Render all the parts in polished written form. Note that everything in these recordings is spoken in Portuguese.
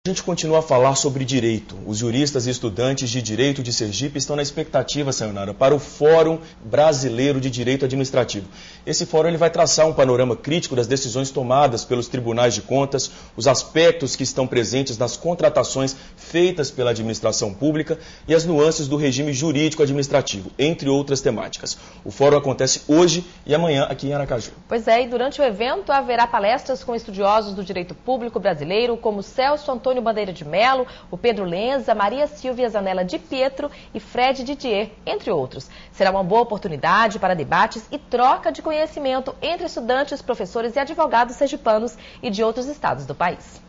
A gente continua a falar sobre direito. Os juristas e estudantes de direito de Sergipe estão na expectativa, Sayonara, para o Fórum Brasileiro de Direito Administrativo. Esse fórum ele vai traçar um panorama crítico das decisões tomadas pelos tribunais de contas, os aspectos que estão presentes nas contratações feitas pela administração pública e as nuances do regime jurídico administrativo, entre outras temáticas. O fórum acontece hoje e amanhã aqui em Aracaju. Pois é, e durante o evento haverá palestras com estudiosos do direito público brasileiro, como Celso Antônio Bandeira de Melo, o Pedro Lenza, Maria Silvia Zanella de Pietro e Fred Didier, entre outros. Será uma boa oportunidade para debates e troca de conhecimento entre estudantes, professores e advogados sergipanos e de outros estados do país.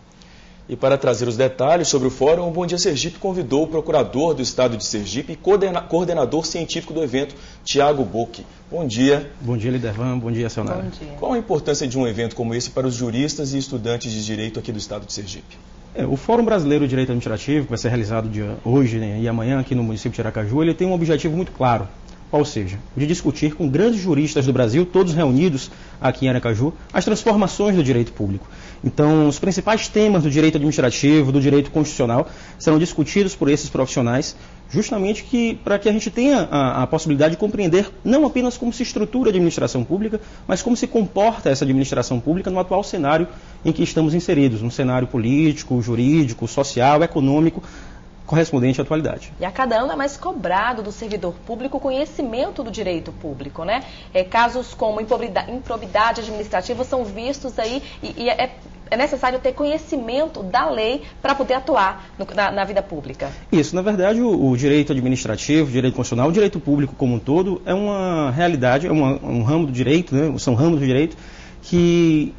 E para trazer os detalhes sobre o fórum, o Bom Dia Sergipe convidou o procurador do estado de Sergipe e coordenador científico do evento, Tiago Bocchi. Bom dia. Bom dia, Lidervan. Bom dia, Sayonara. Bom dia. Qual a importância de um evento como esse para os juristas e estudantes de direito aqui do estado de Sergipe? O Fórum Brasileiro de Direito Administrativo, que vai ser realizado hoje, né, e amanhã aqui no município de Aracaju, ele tem um objetivo muito claro, ou seja, de discutir com grandes juristas do Brasil, todos reunidos aqui em Aracaju, as transformações do direito público. Então, os principais temas do direito administrativo, do direito constitucional, serão discutidos por esses profissionais, justamente para que a gente tenha a possibilidade de compreender não apenas como se estrutura a administração pública, mas como se comporta essa administração pública no atual cenário em que estamos inseridos, no cenário político, jurídico, social, econômico, correspondente à atualidade. E a cada ano é mais cobrado do servidor público o conhecimento do direito público, né? Casos como improbidade administrativa são vistos aí e é necessário ter conhecimento da lei para poder atuar na vida pública. Isso, na verdade, o direito administrativo, o direito constitucional, o direito público como um todo é uma realidade, é um ramo do direito, né? São ramos do direito que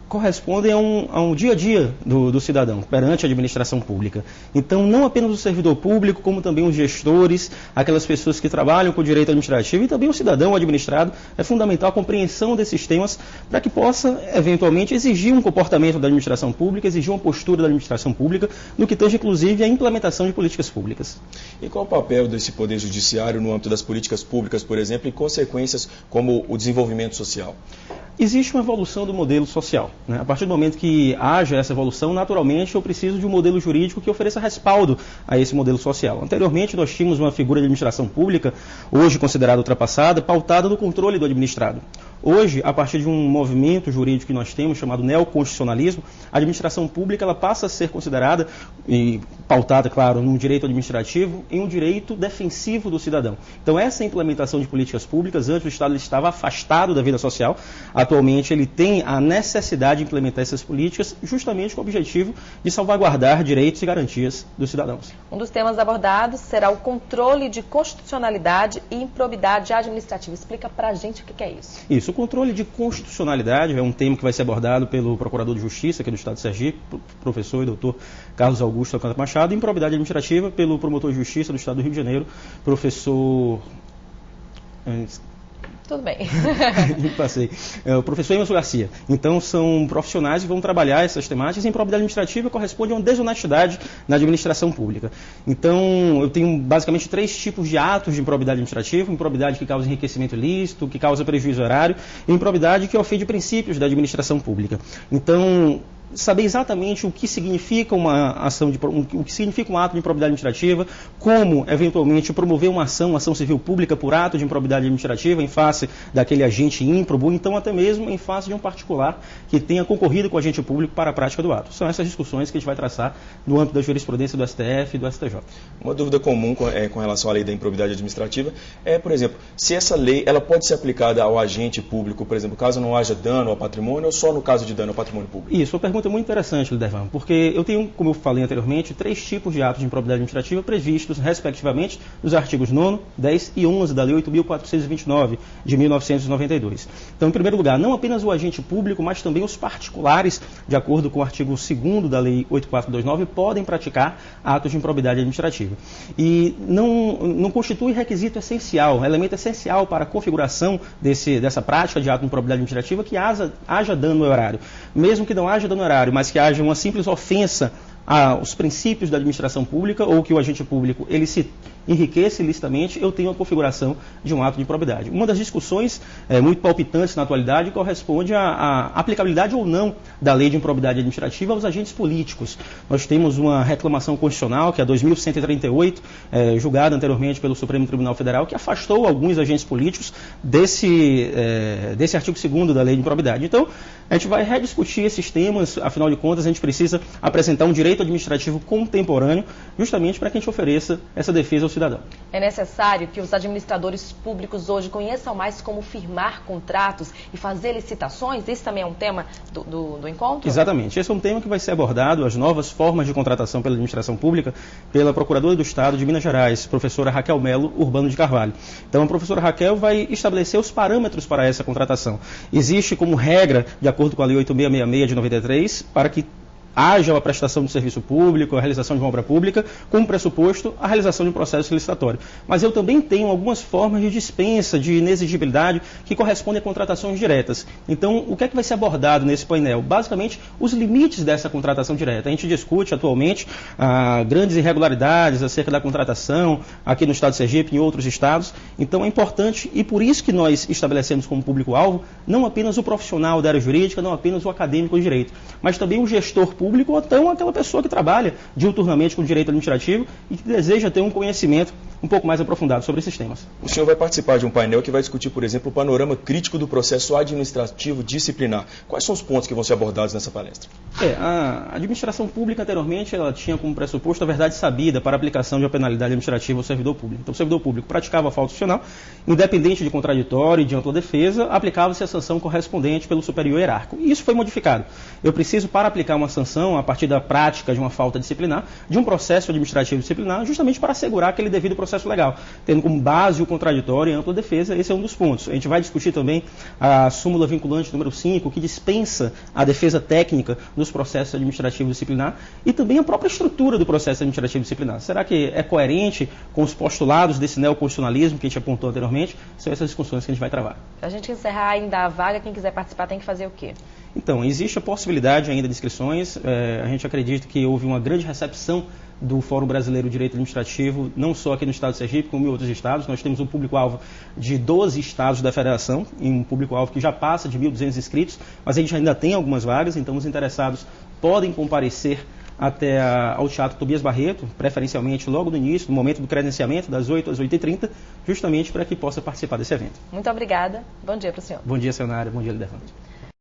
correspondem a um dia a dia do cidadão perante a administração pública. Então, não apenas o servidor público, como também os gestores, aquelas pessoas que trabalham com o direito administrativo e também o cidadão administrado, é fundamental a compreensão desses temas para que possa, eventualmente, exigir um comportamento da administração pública, exigir uma postura da administração pública, no que tange, inclusive, a implementação de políticas públicas. E qual o papel desse Poder Judiciário no âmbito das políticas públicas, por exemplo, e consequências como o desenvolvimento social? Existe uma evolução do modelo social, né? A partir do momento que haja essa evolução, naturalmente eu preciso de um modelo jurídico que ofereça respaldo a esse modelo social. Anteriormente nós tínhamos uma figura de administração pública, hoje considerada ultrapassada, pautada no controle do administrado. Hoje, a partir de um movimento jurídico que nós temos, chamado neoconstitucionalismo, a administração pública ela passa a ser considerada, e pautada, claro, num direito administrativo, em um direito defensivo do cidadão. Então, essa implementação de políticas públicas, antes o Estado estava afastado da vida social, atualmente ele tem a necessidade de implementar essas políticas justamente com o objetivo de salvaguardar direitos e garantias dos cidadãos. Um dos temas abordados será o controle de constitucionalidade e improbidade administrativa. Explica pra gente o que é isso. Isso, o controle de constitucionalidade é um tema que vai ser abordado pelo Procurador de Justiça aqui do Estado de Sergipe, professor e doutor Carlos Augusto Alcântara Machado, e improbidade administrativa pelo Promotor de Justiça do Estado do Rio de Janeiro, professor... Tudo bem. Passei. O professor Emerson Garcia. Então, são profissionais que vão trabalhar essas temáticas. E improbidade administrativa corresponde a uma desonestidade na administração pública. Então, eu tenho basicamente 3 tipos de atos de improbidade administrativa: improbidade que causa enriquecimento ilícito, que causa prejuízo horário, e improbidade que ofende princípios da administração pública. Então, saber exatamente o que significa uma ação o que significa um ato de improbidade administrativa, como eventualmente promover uma ação civil pública por ato de improbidade administrativa em face daquele agente ímprobo, então até mesmo em face de um particular que tenha concorrido com o agente público para a prática do ato. São essas discussões que a gente vai traçar no âmbito da jurisprudência do STF e do STJ. Uma dúvida comum com relação à lei da improbidade administrativa é, por exemplo, se essa lei ela pode ser aplicada ao agente público, por exemplo, caso não haja dano ao patrimônio ou só no caso de dano ao patrimônio público? Isso, a pergunta é muito interessante, Lidervan, porque eu tenho, como eu falei anteriormente, 3 tipos de atos de improbidade administrativa previstos, respectivamente, nos artigos 9º, 10 e 11 da Lei 8.429, de 1992. Então, em primeiro lugar, não apenas o agente público, mas também os particulares, de acordo com o artigo 2º da Lei 8.429, podem praticar atos de improbidade administrativa. E não constitui requisito essencial, elemento essencial para a configuração dessa prática de ato de improbidade administrativa que haja dano ao erário. Mesmo que não haja dano ao erário, mas que haja uma simples ofensa os princípios da administração pública ou que o agente público ele se enriquece ilicitamente, eu tenho a configuração de um ato de improbidade. Uma das discussões muito palpitantes na atualidade corresponde à aplicabilidade ou não da lei de improbidade administrativa aos agentes políticos. Nós temos uma reclamação constitucional, que é a 2138, julgada anteriormente pelo Supremo Tribunal Federal, que afastou alguns agentes políticos desse artigo 2º da lei de improbidade. Então, a gente vai rediscutir esses temas, afinal de contas, a gente precisa apresentar um direito administrativo contemporâneo, justamente para que a gente ofereça essa defesa ao cidadão. É necessário que os administradores públicos hoje conheçam mais como firmar contratos e fazer licitações? Esse também é um tema do encontro? Exatamente. Esse é um tema que vai ser abordado, as novas formas de contratação pela administração pública, pela Procuradora do Estado de Minas Gerais, professora Raquel Melo Urbano de Carvalho. Então, a professora Raquel vai estabelecer os parâmetros para essa contratação. Existe como regra, de acordo com a Lei 8666 de 93, para que haja a prestação de serviço público, a realização de uma obra pública, como pressuposto a realização de um processo licitatório. Mas eu também tenho algumas formas de dispensa, de inexigibilidade, que correspondem a contratações diretas. Então, o que é que vai ser abordado nesse painel? Basicamente, os limites dessa contratação direta. A gente discute atualmente grandes irregularidades acerca da contratação aqui no estado de Sergipe e em outros estados. Então, é importante, e por isso que nós estabelecemos como público-alvo, não apenas o profissional da área jurídica, não apenas o acadêmico de direito, mas também o gestor público, ou então aquela pessoa que trabalha diuturnamente com direito administrativo e que deseja ter um conhecimento um pouco mais aprofundado sobre esses temas. O senhor vai participar de um painel que vai discutir, por exemplo, o panorama crítico do processo administrativo disciplinar. Quais são os pontos que vão ser abordados nessa palestra? A administração pública anteriormente ela tinha como pressuposto a verdade sabida para a aplicação de uma penalidade administrativa ao servidor público. Então, o servidor público praticava a falta institucional, independente de contraditório e de ampla defesa, aplicava-se a sanção correspondente pelo superior hierárquico. E isso foi modificado. Eu preciso, para aplicar uma sanção, a partir da prática de uma falta disciplinar, de um processo administrativo disciplinar, justamente para assegurar aquele devido processo legal, tendo como base o contraditório e a ampla defesa. Esse é um dos pontos. A gente vai discutir também a súmula vinculante número 5, que dispensa a defesa técnica dos processos administrativos disciplinar e também a própria estrutura do processo administrativo disciplinar. Será que é coerente com os postulados desse neoconstitucionalismo que a gente apontou anteriormente? São essas discussões que a gente vai travar. Para a gente encerrar ainda a vaga, quem quiser participar tem que fazer o quê? Então, existe a possibilidade ainda de inscrições. A gente acredita que houve uma grande recepção do Fórum Brasileiro de Direito Administrativo, não só aqui no estado de Sergipe, como em outros estados. Nós temos um público-alvo de 12 estados da federação, e um público-alvo que já passa de 1.200 inscritos, mas a gente ainda tem algumas vagas, então os interessados podem comparecer até ao Teatro Tobias Barreto, preferencialmente logo no início, no momento do credenciamento, das 8 às 8h30, justamente para que possa participar desse evento. Muito obrigada. Bom dia para o senhor. Bom dia, Sayonara. Bom dia, Lidervante.